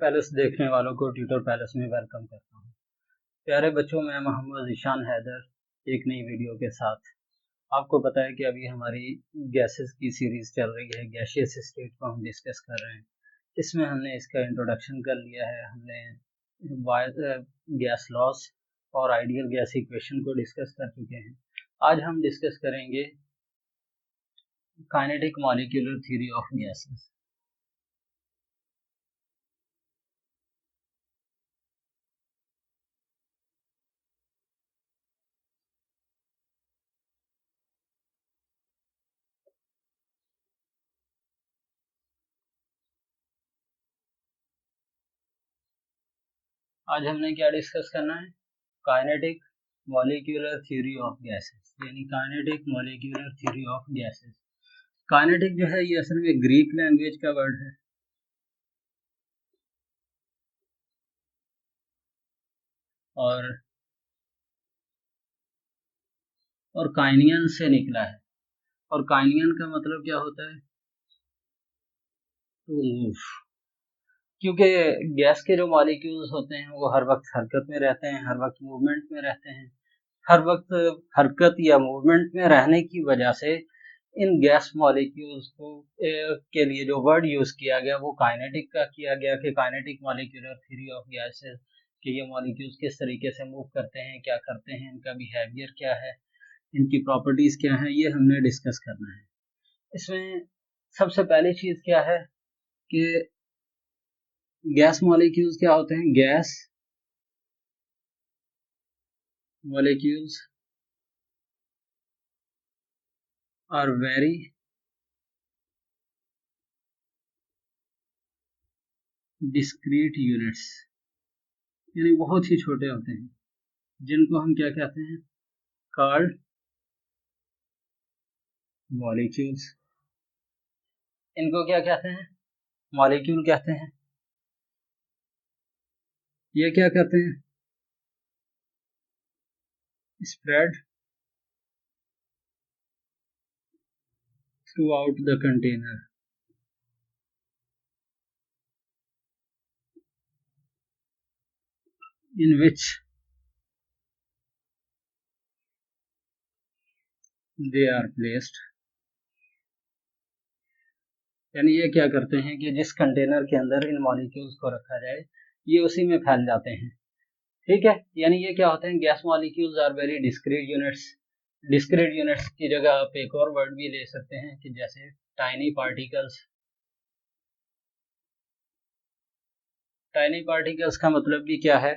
Palace देखने वालों को ट्यूटर पैलेस में वेलकम करता हूँ। प्यारे बच्चों, मैं मोहम्मद ईशान हैदर एक नई वीडियो के साथ। आपको पता है कि अभी हमारी गैसेस की सीरीज चल रही है, गैसियस स्टेट को हम डिस्कस कर रहे हैं। इसमें हमने इसका इंट्रोडक्शन कर लिया है, हमने गैस लॉस और आइडियल गैस इक्वेशन को डिस्कस कर चुके हैं। आज हम डिस्कस करेंगे kinetic molecular theory of gases. आज हमने क्या डिस्कस करना है? Kinetic molecular theory of gases, यानी kinetic molecular theory of gases. Kinetic जो है ये असल में ग्रीक लैंग्वेज का वर्ड है और काइनियन से निकला है। और काइनियन का मतलब क्या होता है? To move. क्योंकि गैस के जो मॉलिक्यूल्स होते हैं वो हर वक्त हरकत में रहते हैं, हर वक्त मूवमेंट में रहते हैं। हर वक्त हरकत या मूवमेंट में रहने की वजह से इन गैस मॉलिक्यूल्स को के लिए जो वर्ड यूज किया गया वो काइनेटिक का किया गया कि kinetic molecular theory of gases, कि ये मॉलिक्यूल्स किस तरीके से मूव करते हैं, क्या करते हैं, इनका बिहेवियर क्या है, इनकी प्रॉपर्टीज क्या है, ये हमने डिस्कस करना है। इसमें सबसे पहली चीज क्या है कि गैस मॉलिक्यूल्स क्या होते हैं? Gas molecules are very discrete units, यानी बहुत ही छोटे होते हैं, जिनको हम क्या कहते हैं? Called molecules. इनको क्या कहते हैं? मॉलिक्यूल कहते हैं। ये क्या कहते हैं? Spread through out the container, in which they are placed। यानी ये क्या करते हैं कि जिस कंटेनर के अंदर इन मॉलिक्यूल्स को रखा जाए ये उसी में फैल जाते हैं। ठीक है, यानी ये क्या होते हैं? Gas molecules are very discrete units. Discrete units की जगह आप एक और वर्ड भी ले सकते हैं कि जैसे टाइनी पार्टिकल्स। टाइनी पार्टिकल्स का मतलब भी क्या है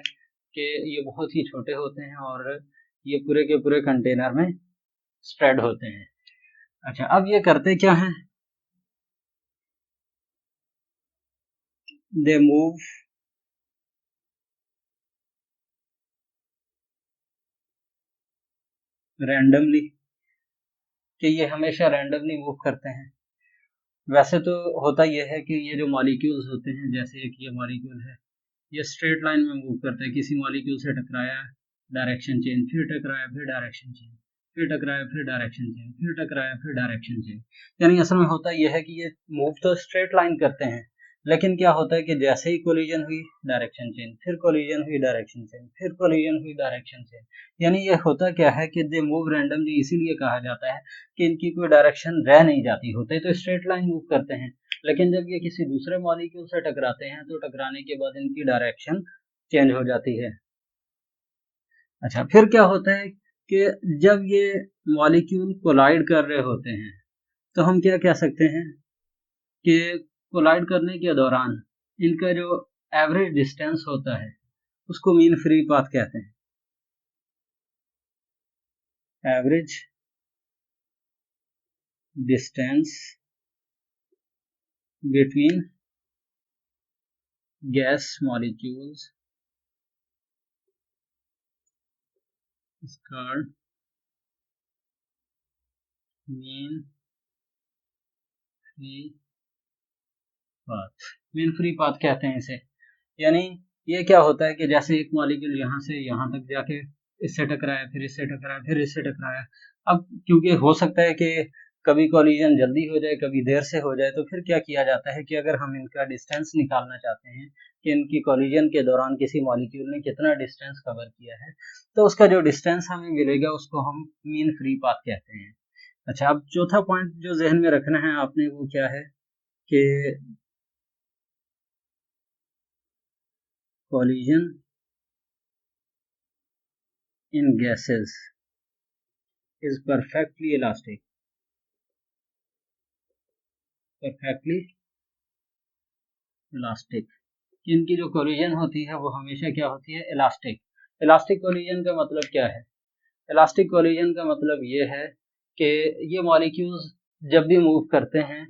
कि ये बहुत ही छोटे होते हैं और ये पूरे के पूरे कंटेनर में स्प्रेड होते हैं। अच्छा, अब ये करते क्या हैं? दे मूव रैंडमली, कि ये हमेशा रैंडमली मूव करते हैं। वैसे तो होता यह है कि ये जो मॉलिक्यूल्स होते हैं, जैसे एक ये मॉलिक्यूल है, ये स्ट्रेट लाइन में मूव करते हैं। किसी मॉलिक्यूल से टकराया, डायरेक्शन चेंज, फिर टकराया, फिर डायरेक्शन चेंज, फिर टकराया, फिर डायरेक्शन चेंज, फिर टकराया, फिर डायरेक्शन चेंज। यानी असल में होता यह है कि ये मूव तो स्ट्रेट लाइन करते हैं, लेकिन क्या होता है कि जैसे ही कोलिजन हुई डायरेक्शन चेंज, फिर कोलिजन हुई डायरेक्शन चेंज, फिर कोलिजन हुई डायरेक्शन चेंज। यानी ये होता क्या है कि दे मूव रैंडमली, इसीलिए कहा जाता है कि इनकी कोई डायरेक्शन रह नहीं जाती। होते तो स्ट्रेट लाइन मूव करते हैं, लेकिन जब ये किसी दूसरे मॉलिक्यूल से टकराते हैं तो टकराने के बाद इनकी डायरेक्शन चेंज हो जाती है। अच्छा, फिर क्या होता है कि जब ये मॉलिक्यूल कोलाइड कर रहे होते हैं तो हम क्या कह सकते हैं कि कोलाइड करने के दौरान इनका जो एवरेज डिस्टेंस होता है उसको मीन फ्री पाथ कहते हैं। Average distance between gas molecules is called mean free path. Mean free path कहते हैं इसे। यानी ये क्या होता है कि जैसे एक मॉलिक्यूल यहाँ से यहाँ तक जाके इससे टकराया, फिर इससे टकराया, फिर इससे टकराया। अब क्योंकि हो सकता है कि कभी कॉलिजन जल्दी हो जाए, कभी देर से हो जाए, तो फिर क्या किया जाता है कि अगर हम इनका डिस्टेंस निकालना चाहते हैं कि इनकी कॉलिजन के दौरान किसी मॉलिक्यूल ने कितना डिस्टेंस कवर किया है, तो उसका जो डिस्टेंस हमें मिलेगा उसको हम मीन फ्री पाथ कहते हैं। अच्छा, अब चौथा पॉइंट जो जहन में रखना है आपने वो क्या है कि collision in gases is perfectly elastic. इनकी जो कोलिजन होती है वो हमेशा क्या होती है, इलास्टिक। इलास्टिक कोलिजन का मतलब क्या है? इलास्टिक कोलिजन का मतलब ये है कि ये मॉलिक्यूल्स जब भी मूव करते हैं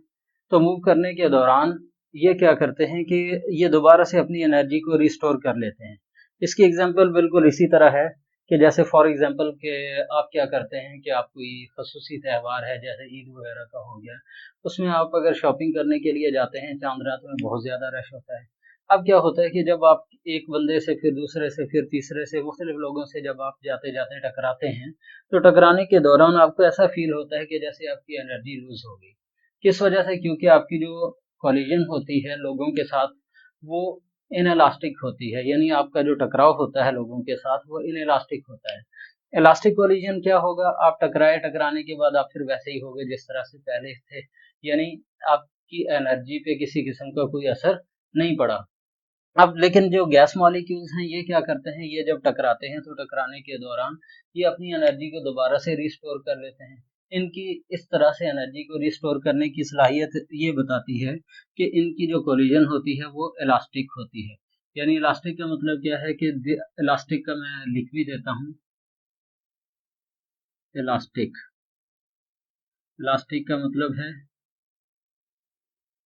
तो मूव करने के दौरान ये क्या करते हैं कि ये दोबारा से अपनी एनर्जी को रिस्टोर कर लेते हैं। इसकी एग्जांपल बिल्कुल इसी तरह है कि जैसे फॉर एग्जांपल कि आप क्या करते हैं कि आप कोई खसूसी त्यौहार है जैसे ईद वगैरह का हो गया, उसमें आप अगर शॉपिंग करने के लिए जाते हैं चांद रात में बहुत ज़्यादा रश होता है। अब क्या होता है कि जब आप एक बंदे से फिर दूसरे से फिर तीसरे से मुख्तलिफ लोगों से जब आप जाते जाते टकराते हैं, तो टकराने के दौरान आपको ऐसा फील होता है कि जैसे आपकी एनर्जी लूज हो गई। किस वजह से? क्योंकि आपकी जो कॉलिजन होती है लोगों के साथ वो इनएलास्टिक होती है, यानी आपका जो टकराव होता है लोगों के साथ वो इनएलास्टिक होता है। इलास्टिक कॉलिजन क्या होगा? आप टकराए, टकराने के बाद आप फिर वैसे ही होगे जिस तरह से पहले थे, यानी आपकी एनर्जी पे किसी किस्म का कोई असर नहीं पड़ा। अब लेकिन जो गैस मॉलिक्यूल्स हैं ये क्या करते हैं, ये जब टकराते हैं तो टकराने के दौरान ये अपनी एनर्जी को दोबारा से रिस्टोर कर लेते हैं। इनकी इस तरह से एनर्जी को रिस्टोर करने की सलाहियत ये बताती है कि इनकी जो कोलिजन होती है वो इलास्टिक होती है। यानी इलास्टिक का मतलब क्या है कि इलास्टिक का मैं लिख भी देता हूँ। इलास्टिक, इलास्टिक का मतलब है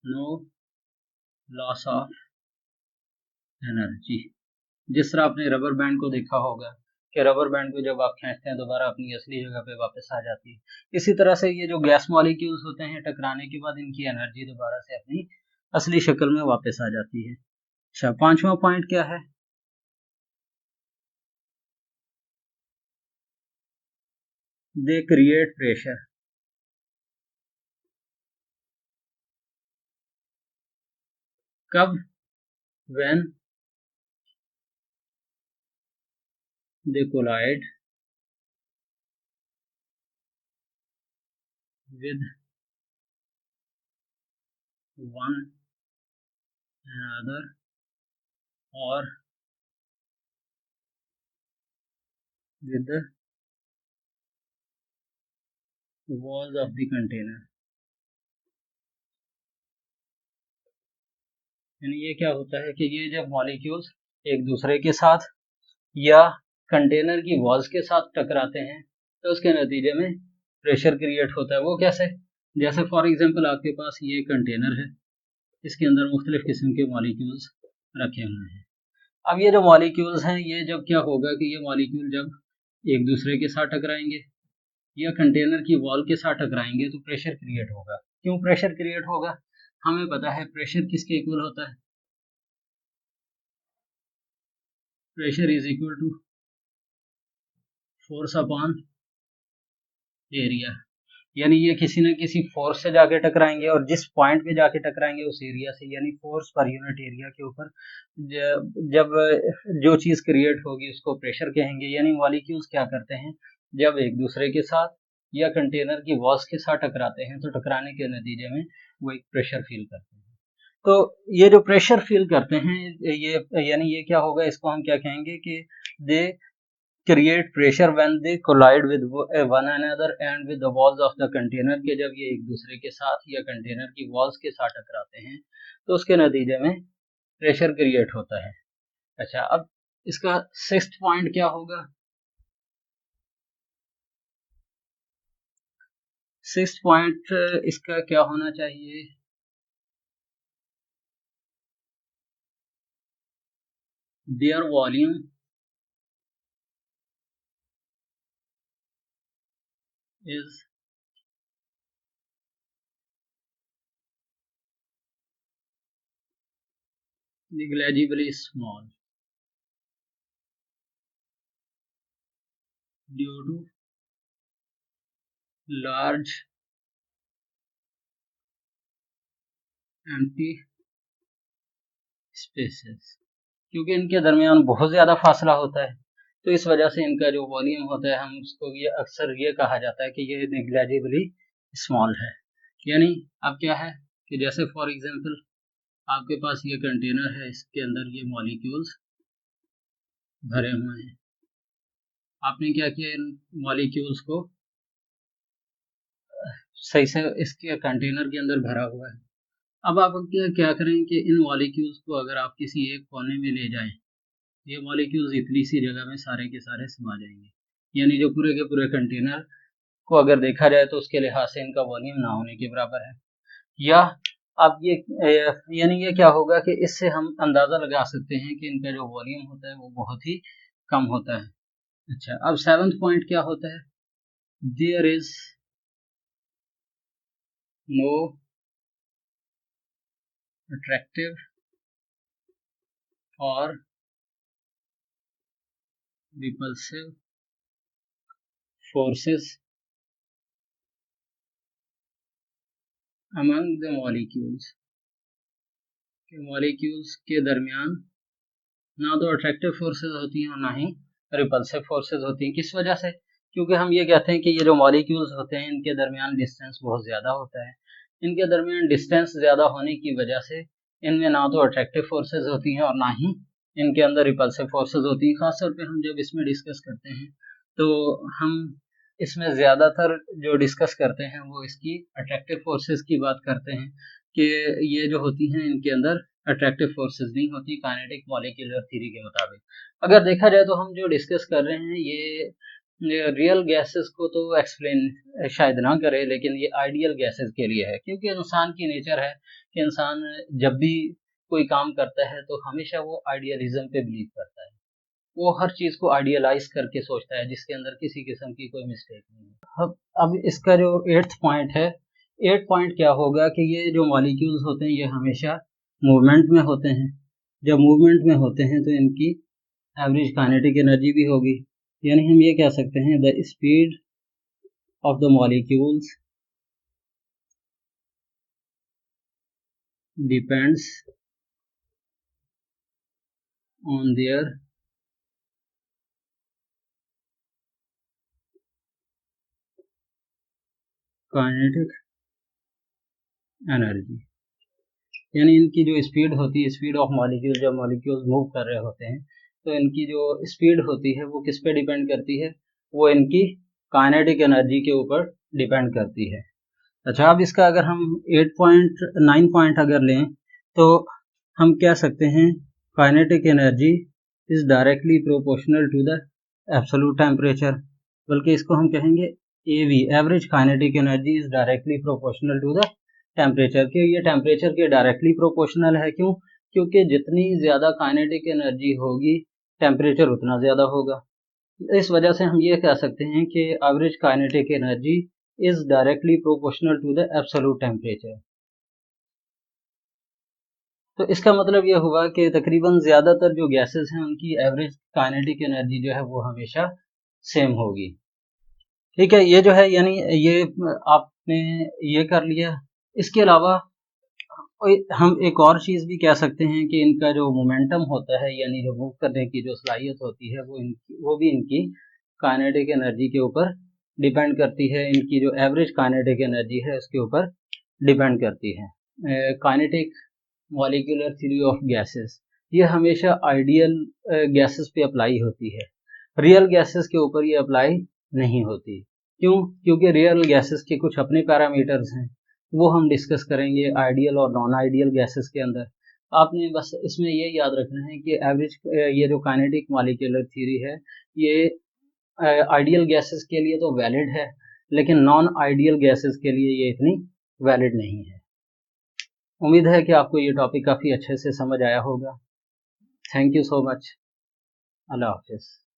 नो लॉस ऑफ एनर्जी। जिस तरह आपने रबर बैंड को देखा होगा कि रबर बैंड को जब आप खींचते हैं दोबारा अपनी असली जगह पे वापस आ जाती है। इसी तरह से ये जो गैस मॉलिक्यूल्स होते हैं टकराने के बाद इनकी एनर्जी दोबारा से अपनी असली शक्ल में वापस आ जाती है। अच्छा, पांचवा पॉइंट क्या है? They create pressure. कब? When they collide with one another or with the walls of the container. यानी ये क्या होता है कि ये जब मॉलिक्यूल्स एक दूसरे के साथ या कंटेनर की वॉल्स के साथ टकराते हैं तो उसके नतीजे में प्रेशर क्रिएट होता है। वो कैसे? जैसे फॉर एग्जांपल आपके पास ये कंटेनर है, इसके अंदर मुख्तलिफ किस्म के मॉलिक्यूल्स रखे हुए हैं। अब ये जो मॉलिक्यूल्स हैं ये जब क्या होगा कि ये मॉलिक्यूल जब एक दूसरे के साथ टकराएंगे या कंटेनर की वॉल के साथ टकराएंगे तो प्रेशर क्रिएट होगा। क्यों प्रेशर क्रिएट होगा? हमें पता है प्रेशर किसके इक्वल होता है। Pressure is equal to force upon area. यानी ये किसी न किसी फोर्स से जाके टकराएंगे और जिस पॉइंट पे जाके टकराएंगे उस एरिया से, यानी फोर्स पर यूनिट एरिया के ऊपर जब जो चीज क्रिएट होगी उसको प्रेशर कहेंगे। यानी मॉलिक्यूल्स क्या करते हैं, जब एक दूसरे के साथ या कंटेनर की वॉल्स के साथ टकराते हैं तो टकराने के नतीजे में वो एक प्रेशर फील करते हैं। तो ये जो प्रेशर फील करते हैं ये यानी ये क्या होगा, इसको हम क्या कहेंगे कि दे create pressure when they collide with one another and with the walls of the container। के जब ये एक दूसरे के साथ या कंटेनर की वॉल्स के साथ टकराते हैं तो उसके नतीजे में प्रेशर क्रिएट होता है। अच्छा, अब इसका सिक्स्थ पॉइंट क्या होगा? सिक्स्थ पॉइंट इसका क्या होना चाहिए? There volume is negligibly small due to large empty spaces, क्योंकि इनके दरमियान बहुत ज़्यादा फासला होता है, तो इस वजह से इनका जो वॉल्यूम होता है हम उसको ये अक्सर ये कहा जाता है कि ये नेग्लिजिबली स्मॉल है। यानी अब क्या है कि जैसे फॉर एग्जांपल आपके पास ये कंटेनर है, इसके अंदर ये मॉलिक्यूल्स भरे हुए हैं, आपने क्या किया, इन मॉलिक्यूल्स को सही से इसके कंटेनर के अंदर भरा हुआ है। अब आप क्या करें कि इन मॉलिक्यूल्स को अगर आप किसी एक कोने में ले जाएं, ये मॉलिक्यूल्स इतनी सी जगह में सारे के सारे समा जाएंगे, यानी जो पूरे के पूरे कंटेनर को अगर देखा जाए तो उसके लिहाज से इनका वॉल्यूम ना होने के बराबर है। या अब ये यानी ये क्या होगा कि इससे हम अंदाज़ा लगा सकते हैं कि इनका जो वॉल्यूम होता है वो बहुत ही कम होता है। अच्छा, अब 7th पॉइंट क्या होता है, देयर इज नो अट्रैक्टिव और repulsive forces among the molecules के दरमियान ना तो अट्रैक्टिव फोर्सेस होती हैं और ना ही रिपल्सिव फोर्सेस होती हैं। किस वजह से? क्योंकि हम ये कहते हैं कि ये जो मॉलिक्यूल्स होते हैं इनके दरमियान डिस्टेंस बहुत ज़्यादा होता है। इनके दरमियान डिस्टेंस ज़्यादा होने की वजह से इनमें ना तो अट्रैक्टिव फोर्सेस होती हैं और ना ही इनके अंदर रिपल्सिव फोर्सेस होती हैं। ख़ासतौर पे हम जब इसमें डिस्कस करते हैं तो हम इसमें ज़्यादातर जो डिस्कस करते हैं वो इसकी अट्रैक्टिव फोर्सेस की बात करते हैं कि ये जो होती हैं इनके अंदर अट्रैक्टिव फोर्सेस नहीं होती काइनेटिक मॉलिक्यूलर थ्योरी के मुताबिक। अगर देखा जाए तो हम जो डिस्कस कर रहे हैं ये रियल गैसेस को तो एक्सप्लेन शायद ना करे, लेकिन ये आइडियल गैसेस के लिए है, क्योंकि इंसान की नेचर है कि इंसान जब भी कोई काम करता है तो हमेशा वो आइडियलिज्म पे बिलीव करता है, वो हर चीज़ को आइडियलाइज करके सोचता है जिसके अंदर किसी किस्म की कोई मिस्टेक नहीं है। अब इसका जो 8th पॉइंट है, 8th पॉइंट क्या होगा कि ये जो मॉलिक्यूल्स होते हैं ये हमेशा मूवमेंट में होते हैं। जब मूवमेंट में होते हैं तो इनकी एवरेज काइनेटिक एनर्जी भी होगी, यानी हम ये कह सकते हैं the speed of the molecules depends on their kinetic energy. यानी इनकी जो स्पीड होती है, स्पीड ऑफ मॉलिक्यूल, जब मॉलिक्यूल्स मूव कर रहे होते हैं तो इनकी जो स्पीड होती है वो किस पे डिपेंड करती है, वो इनकी काइनेटिक एनर्जी के ऊपर डिपेंड करती है। अच्छा, अब इसका अगर हम 8 पॉइंट 9 पॉइंट अगर लें तो हम कह सकते हैं kinetic energy is directly proportional to the absolute temperature, बल्कि इसको हम कहेंगे av, average kinetic energy is directly proportional to the temperature. के ये टेम्परेचर के डायरेक्टली प्रोपोर्शनल है, क्यों? क्योंकि जितनी ज़्यादा काइनेटिक एनर्जी होगी टेम्परेचर उतना ज़्यादा होगा। इस वजह से हम ये कह सकते हैं कि average kinetic energy is directly proportional to the absolute temperature. तो इसका मतलब ये हुआ कि तकरीबन ज़्यादातर जो गैसेस हैं उनकी एवरेज काइनेटिक एनर्जी जो है वो हमेशा सेम होगी। ठीक है, ये जो है यानी ये आपने ये कर लिया। इसके अलावा हम एक और चीज़ भी कह सकते हैं कि इनका जो मोमेंटम होता है, यानी जो मूव करने की जो सलाहियत होती है वो भी इनकी काइनेटिक एनर्जी के ऊपर डिपेंड करती है, इनकी जो एवरेज काइनेटिक एनर्जी है उसके ऊपर डिपेंड करती है। Kinetic molecular theory of gases ये हमेशा आइडियल गैसेस पे अप्लाई होती है, रियल गैसेस के ऊपर ये अप्लाई नहीं होती। क्यों? क्योंकि रियल गैसेस के कुछ अपने पैरामीटर्स हैं, वो हम डिस्कस करेंगे आइडियल और नॉन आइडियल गैसेस के अंदर। आपने बस इसमें ये याद रखना है कि एवरेज ये जो काइनेटिक मॉलिक्यूलर थ्योरी है ये आइडियल गैसेस के लिए तो वैलिड है, लेकिन नॉन आइडियल गैसेस के लिए ये इतनी वैलिड नहीं है। उम्मीद है कि आपको ये टॉपिक काफ़ी अच्छे से समझ आया होगा। Thank you so much. अल्लाह हाफिज़।